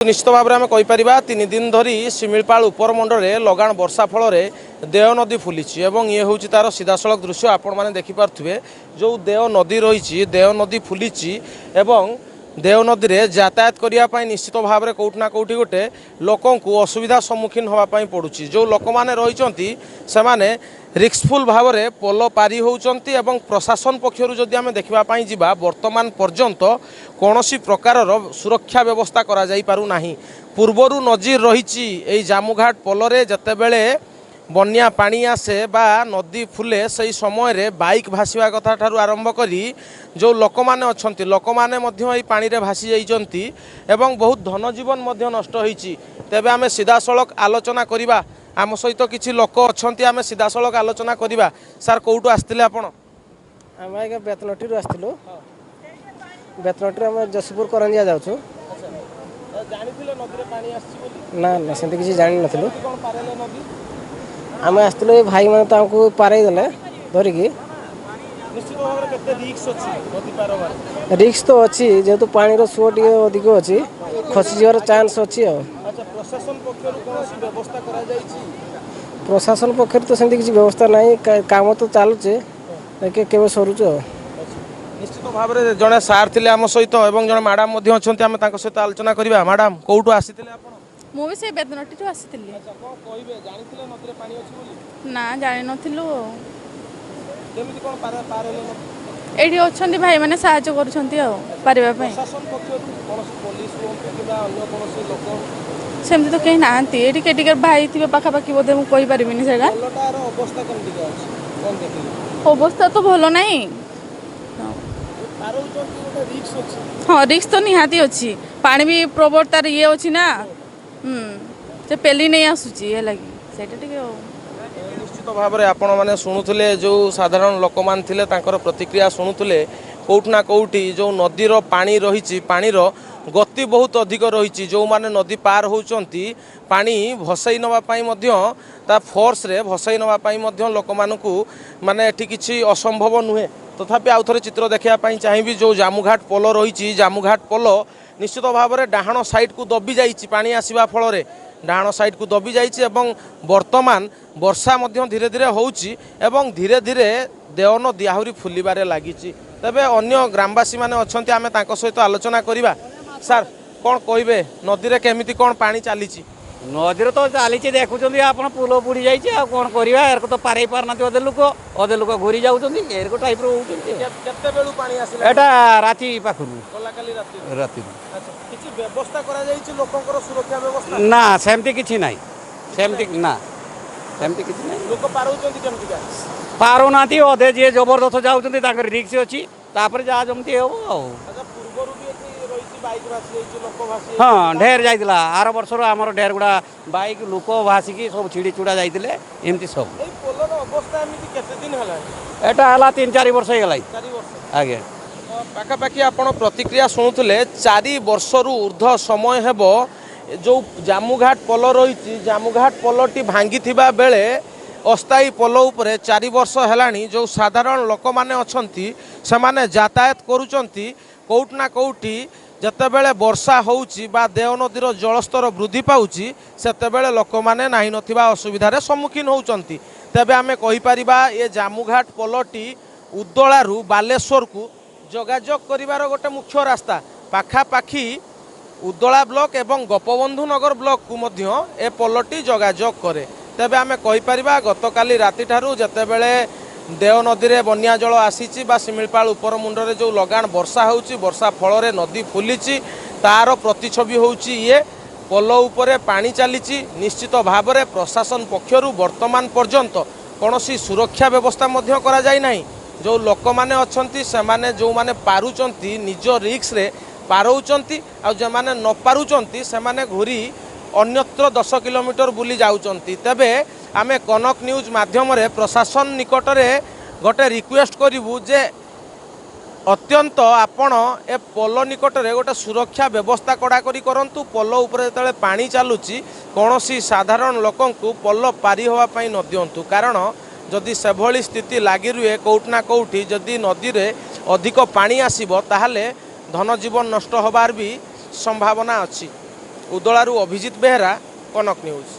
निश्चित भाव में आम कहीपर 3 दिन धरी शिमिलपाल उपरमंडल लगाण वर्षा फल देव नदी फुली ये हूँ तार सीधासलख दृश्य आपण मैंने देखिपे जो देव नदी रही देव नदी फुली देव नदी में यातायात करने निश्चित भाव में कौटना कौटी गोटे लोक असुविधा सम्मुखीन होगापाई पड़ुछि। जो लोक मैंने रही से रिस्कफुल भाव में पोल पारी होउचंती एवं प्रशासन पक्षर जदि आम देखापी जावा वर्तमान पर्यंत कौन प्रकार सुरक्षा व्यवस्था करा जाई पारु नाही। पूर्वर नजीर रही जामुघाट पोल जतेबेले बन्या पानी आसे बा नदी फुले सही समय रे बाइक भासीवा कथा ठारू आरंभ करी जो लोक माने अछंती लोक माने मध्य एई पानी रे भासी जाइचंती एवं बहुत धन जीवन मध्य नष्ट होईची। तेबे आमे सीधासलख आलोचना करिबा आम सहित किछि लोक अछंती आमे सीधासलख आलोचना करिबा। सर कोउटू आस्तिले आपण? आमे के बेतनटी रु आस्तिलु। बेतनटी आमे जसीपुर करंजिया जाउछु। जानिथिले नदी रे पानी आछि बोली? ना ना सेंति किछि जानि नथिलु। कोन पारेले नदी? आमे आस्तिलु ए भाई माने तांको पारै देले धरिकी। निश्चित भाव में केते रिस्क अछि नदी पारबार? रिस्क तो अछि जेतु पानी रो सुओ टिके अधिक अछि खसी जिवार चांस अछि। अच्छा प्रशासन पक्षरु कोनोसी व्यवस्था करा जाईछि? प्रशासन पक्षर तो सेंति किछि व्यवस्था नाही काम तो चालुचे के केबे सरुछ। निश्चित भाव में जड़े सार थे आम सहित और जड़े मैडम अच्छा आम सहित आलोचना करवा। मैडम कौटू आसी मु भी से बेतनटी आसी ना जानी नथिलु। एठी अछंती भाई माने सहायता करूछंती पारिबा पई। सेमती तो कहीं नांती एठी केटिकर भाई थिबे पाखा पाखी बोधे मु कहि परिबिनी सेगा। अवस्था तो भलो नाही। हाँ रिक्स तो निहाती अच्छी पानी भी प्रबल तार ये अच्छी ना से पेली नहीं आसूची ये लगी सेटा टिके निश्चित भाव में आपण मैंने शुणुले जो साधारण लोक मान थिले तांकर प्रतिक्रिया शुणुले कौटना कौटी जो नदीर पानी रही पानीर गति बहुत अधिक रही जो माने नदी पार होउचंती पानी भसई नवापाई मध्य ता फोर्स रे भसई नवापाई मध्य लोक मानकू माने एठी किछि असंभव नुहे। तथापि आउ थे चित्र देखापी चाहिए जो जामुघाट पोल रही जामुघाट पोल निश्चित भाव में डाहाण साइड को दबी जाइए पानी आसवा फल डाहाण साइड को दबी जाइए वर्तमान वर्षा धीरे धीरे होउची एवं धीरे धीरे देव नदी आहरी फुलबारे लगी। तेबे अन्य ग्रामवासी मैंने अच्छा आम सहित आलोचना करवा। सार कौन कहे नदी में केमिति कौन पानी चली? नदी तो चली देखुं आप पुल बुड़ी जाइए कौन करवा एरक तो पारे पारना अधे लोक घूरी जाऊँगी एरक टाइप एटा राति पाखु राति व्यवस्था करा जाइछि लोकंकर सुरक्षा व्यवस्था ना सेमती किछि नाही सेमती ना सेमती किछि नाही लोक पारउचंती केमति का पारो नाती अधे जे जबरदस्त जाउचंती ताकर रिक्स अछि तापर जा जमती हेबो। अच्छा पूर्वरु भी एथि रहिछि बाइक भासी जाइछि लोक भासी हाँ ढेर जाइतिला आर वर्षर आमर ढेर गुड़ा बाइक लोक भासिकी सब छिड़ी चुड़ा जाइतिले एमती सब। ए पोलर अवस्था एमिति केते दिन हला? एटा हला 3-4 वर्ष हे गलाई 4 वर्ष आगे पाखापाखि आपण प्रतिक्रिया शुणुले 4 वर्षरु ऊर्ध्व समय हेब जो जामुघाट पोल रही जामुघाट पोलटी भांगी थिबा बेले अस्थायी पोल उपरे 4 वर्ष हेलानी जो साधारण लोक माने अछंती से माने यातायात करूचंती कौटना कौटी जतेबेले वर्षा होउची बा देव नदीर जलस्तर वृद्धि पाउची सेतेबेले लोक माने नाही नथिबा असुविधारे सम्मुखीन होउचंती। तेबे आमे कहि परिबा ये जामुघाट पोलटी उद्दोलारू बालेश्वर को जोगाजोग करिवार गोटे मुख्य रास्ता पाखापाखि उद्दोला ब्लॉक एवं गोपबंधु नगर ब्लॉक को मध्य ए पोलटी जोगाजोग करे। तेबे आमे कहि परिबा गतकाली राति ठारू जतेबेले देव नदी रे बन्या जल आसीची बा शिमिलपाल उपर मुंडरे जो लगाण वर्षा होउची वर्षा फल रे नदी फुलीची तार प्रतिछवि होउची ये पोल उपरे पानी चलीची। निश्चित भाव में प्रशासन पक्षरु वर्तमान पर्यंत कौनसी सुरक्षा व्यवस्था मध्य करा जाय नाही। जो लोक माने अछंती से माने जो माने पारुचंती निज रिक्स रे पारउचंती आ जे माने न पारुचंती से माने घुरी अन्यत्र 10 किलोमीटर बुली जाउचंती। तबे आमे कनक न्यूज माध्यम रे प्रशासन निकट रे गोटे रिक्वेस्ट करिवु जे अत्यंत आपण ए पोल निकट रे गोटे सुरक्षा व्यवस्था कड़ाकड़ी करंतु पोल उपरे जेतेबेले पानी चालुची कौनसी साधारण लोकंकु पोल पारी होवा पई न दियंतु कारण जदि सेभली स्थिति लगी रुए कौटना कौटी जदि नदी रे अधिक पानी आसीबो ताहले धन जीवन नष्ट होबार भी संभावना अच्छी। ଉଦଳାରୁ ଅଭିଜିତ ବେହେରା, କନକ ନ୍ୟୁଜ୍।